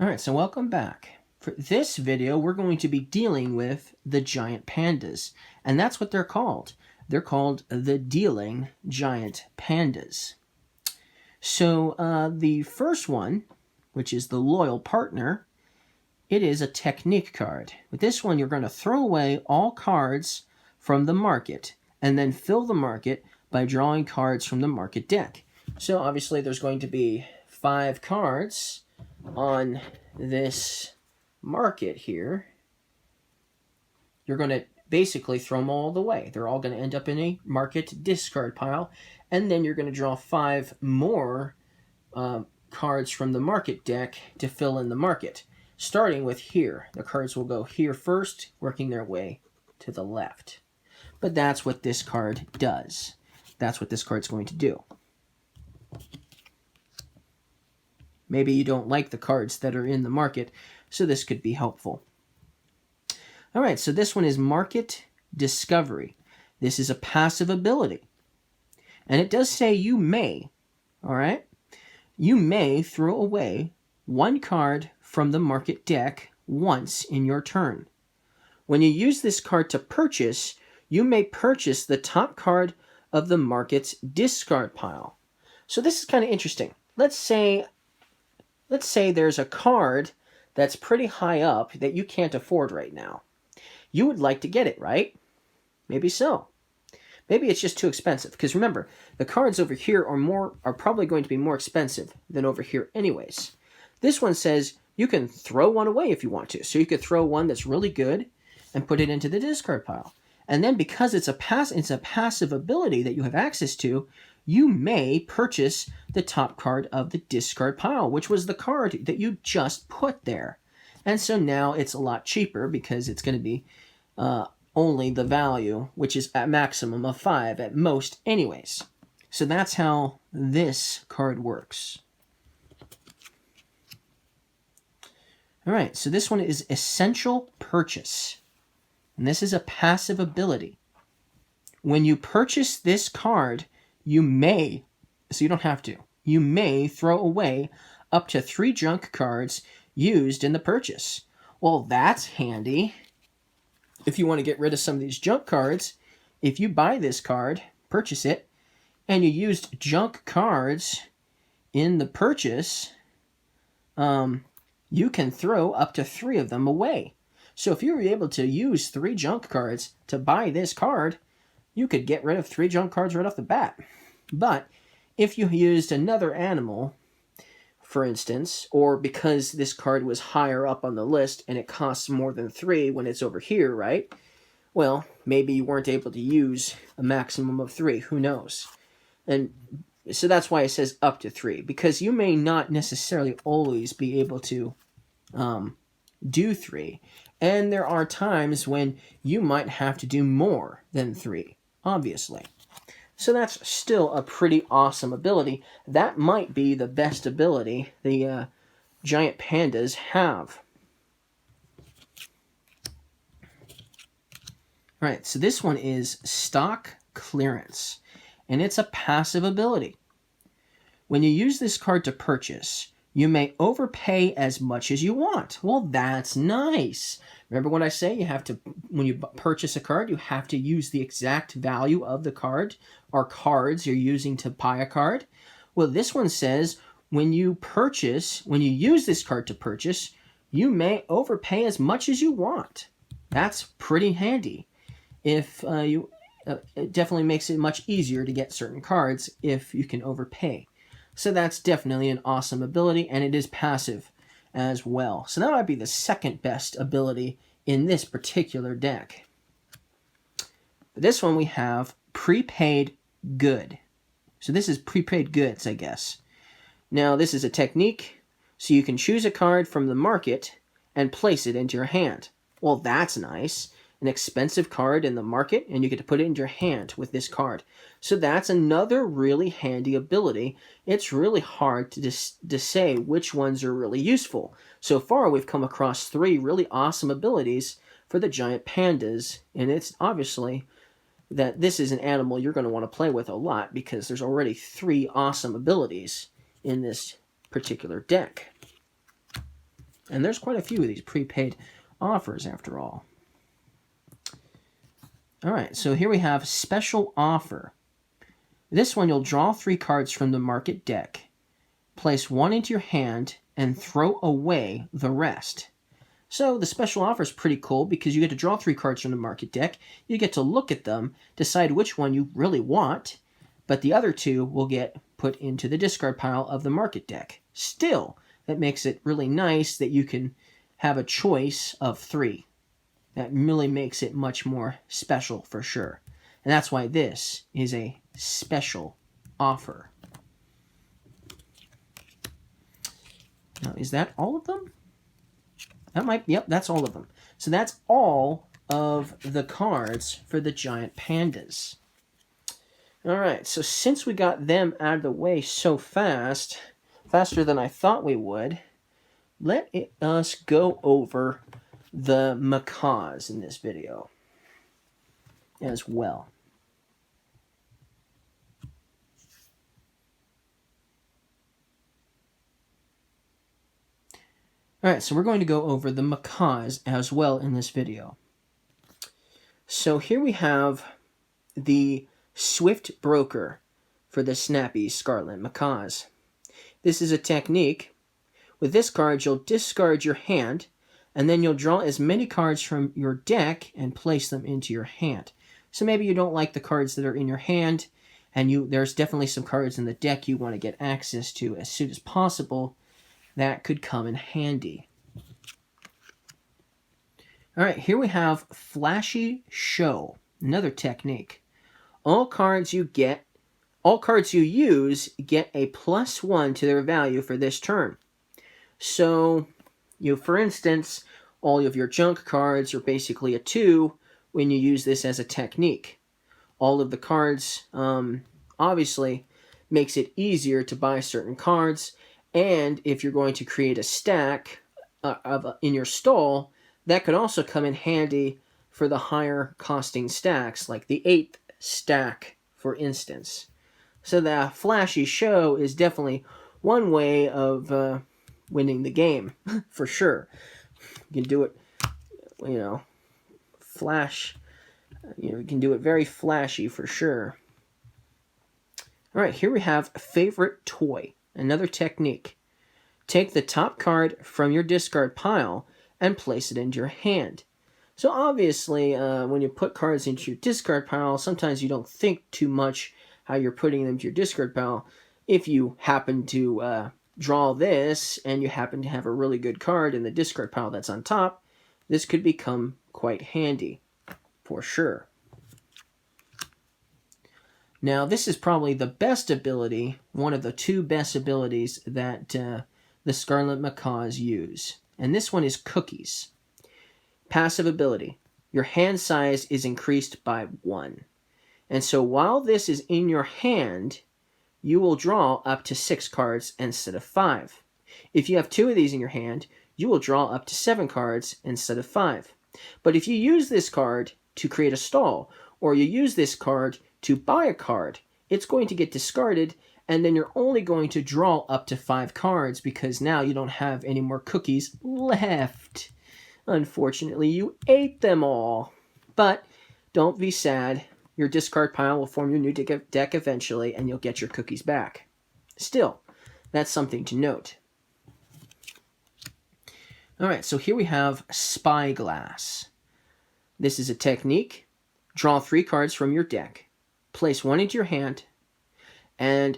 Alright, so welcome back. For this video, we're going to be dealing with the giant pandas, and that's what they're called. They're called the dealing giant pandas. So the first one, which is the loyal partner, it is a technique card. With this one, you're going to throw away all cards from the market and then fill the market by drawing cards from the market deck. So obviously there's going to be 5 cards on this market here. You're going to basically throw them all away. They're all going to end up in a market discard pile, and then you're going to draw 5 more cards from the market deck to fill in the market. Starting with here, the cards will go here first, working their way to the left. But that's what this card does. That's what this card's going to do. Maybe you don't like the cards that are in the market, so this could be helpful. All right, so this one is Market Discovery. This is a passive ability. And it does say you may, all right? You may throw away 1 card from the market deck once in your turn. When you use this card to purchase, you may purchase the top card of the market's discard pile. So this is kind of interesting. Let's say there's a card that's pretty high up that you can't afford right now. You would like to get it, right? Maybe so. Maybe it's just too expensive. Because remember, the cards over here are probably going to be more expensive than over here anyways. This one says you can throw one away if you want to. So you could throw one that's really good and put it into the discard pile. And then because it's a passive ability that you have access to, you may purchase the top card of the discard pile, which was the card that you just put there. And so now it's a lot cheaper because it's going to be only the value, which is at maximum of 5 at most anyways. So that's how this card works. All right, so this one is Essential Purchase. And this is a passive ability. When you purchase this card, you may, so you don't have to, you may throw away up to 3 junk cards used in the purchase. Well, that's handy. If you want to get rid of some of these junk cards, if you buy this card, purchase it, and you used junk cards in the purchase, you can throw up to 3 of them away. So if you were able to use 3 junk cards to buy this card, you could get rid of 3 junk cards right off the bat. But if you used another animal, for instance, or because this card was higher up on the list and it costs more than 3 when it's over here, right? Well, maybe you weren't able to use a maximum of 3. Who knows? And so that's why it says up to 3, because you may not necessarily always be able to do 3. And there are times when you might have to do more than 3, obviously. So that's still a pretty awesome ability. That might be the best ability the giant pandas have. All right, so this one is Stock Clearance, and it's a passive ability. When you use this card to purchase, you may overpay as much as you want. Well, that's nice. Remember what I say? You have to, when you purchase a card, you have to use the exact value of the card or cards you're using to buy a card. Well, this one says when you use this card to purchase, you may overpay as much as you want. That's pretty handy. It definitely makes it much easier to get certain cards if you can overpay. So that's definitely an awesome ability, and it is passive as well. So that might be the second best ability in this particular deck. For this one we have Prepaid Good. So this is Prepaid Goods, I guess. Now this is a technique, so you can choose a card from the market and place it into your hand. Well, that's nice. An expensive card in the market, and you get to put it in your hand with this card. So that's another really handy ability. It's really hard to say which ones are really useful. So far, we've come across 3 really awesome abilities for the giant pandas, and it's obviously that this is an animal you're going to want to play with a lot because there's already 3 awesome abilities in this particular deck. And there's quite a few of these prepaid offers after all. All right, so here we have special offer. This one, you'll draw 3 cards from the market deck, place 1 into your hand, and throw away the rest. So the special offer is pretty cool because you get to draw 3 cards from the market deck. You get to look at them, decide which one you really want, but the other 2 will get put into the discard pile of the market deck. Still, that makes it really nice that you can have a choice of 3. That really makes it much more special for sure. And that's why this is a special offer. Now, is that all of them? Yep, that's all of them. So that's all of the cards for the giant pandas. All right, so since we got them out of the way so fast, faster than I thought we would, let us go over the macaws in this video as well. All right, so we're going to go over the macaws as well in this video. So here we have the Swift Broker for the snappy scarlet macaws. This is a technique. With this card, you'll discard your hand, and then you'll draw as many cards from your deck and place them into your hand. So maybe you don't like the cards that are in your hand, and there's definitely some cards in the deck you want to get access to as soon as possible. That could come in handy. All right, here we have Flashy Show, another technique. All cards you use get a +1 to their value for this turn. So, for instance, all of your junk cards are basically a 2 when you use this as a technique. All of the cards, obviously, makes it easier to buy certain cards. And if you're going to create a stack in your stall, that could also come in handy for the higher costing stacks, like the 8th stack, for instance. So the Flashy Show is definitely one way of winning the game, for sure. You can do it, you can do it very flashy for sure. All right, here we have Favorite Toy. Another technique. Take the top card from your discard pile and place it into your hand. So obviously, when you put cards into your discard pile, sometimes you don't think too much how you're putting them to your discard pile. If you happen to draw this and you happen to have a really good card in the discard pile that's on top, this could become quite handy, for sure. Now, this is probably the best ability, one of the 2 best abilities that the Scarlet Macaws use. And this one is Cookies. Passive ability. Your hand size is increased by 1. And so while this is in your hand, you will draw up to 6 cards instead of 5. If you have 2 of these in your hand, you will draw up to 7 cards instead of 5. But if you use this card to create a stall, or you use this card to buy a card, it's going to get discarded, and then you're only going to draw up to 5 cards because now you don't have any more cookies left. Unfortunately, you ate them all. But don't be sad. Your discard pile will form your new deck eventually, and you'll get your cookies back. Still, that's something to note. All right, so here we have Spyglass. This is a technique. Draw 3 cards from your deck. Place 1 into your hand, and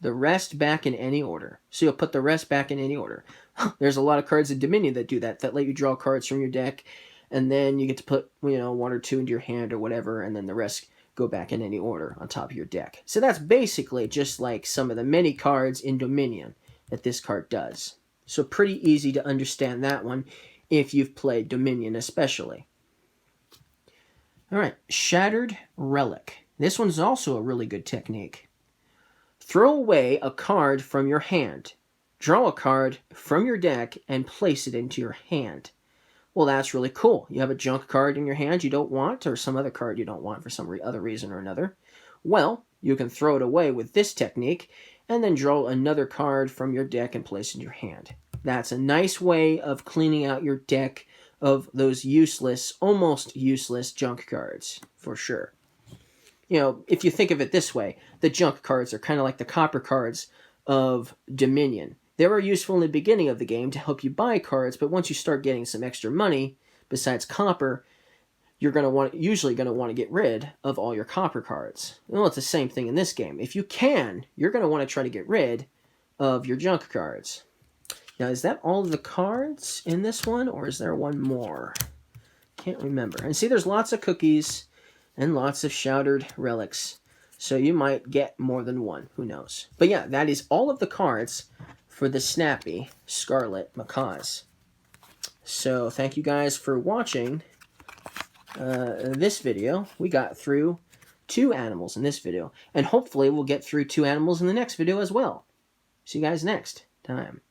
the rest back in any order. So you'll put the rest back in any order. There's a lot of cards in Dominion that do that let you draw cards from your deck, and then you get to put 1 or 2 into your hand or whatever, and then the rest go back in any order on top of your deck. So that's basically just like some of the many cards in Dominion that this card does. So pretty easy to understand that one if you've played Dominion especially. All right, Shattered Relic. This one's also a really good technique. Throw away a card from your hand. Draw a card from your deck and place it into your hand. Well, that's really cool. You have a junk card in your hand you don't want, or some other card you don't want for some other reason or another. Well, you can throw it away with this technique, and then draw another card from your deck and place it in your hand. That's a nice way of cleaning out your deck of those useless, almost useless junk cards, for sure. You know, if you think of it this way, the junk cards are kind of like the copper cards of Dominion. They were useful in the beginning of the game to help you buy cards, but once you start getting some extra money, besides copper, you're usually going to want to get rid of all your copper cards. Well, it's the same thing in this game. If you can, you're going to want to try to get rid of your junk cards. Now, is that all of the cards in this one, or is there one more? Can't remember. And see, there's lots of cookies and lots of shouted relics, so you might get more than one. Who knows? But yeah, that is all of the cards for the snappy scarlet macaws. So thank you guys for watching this video. We got through 2 animals in this video, and hopefully we'll get through 2 animals in the next video as well. See you guys next time.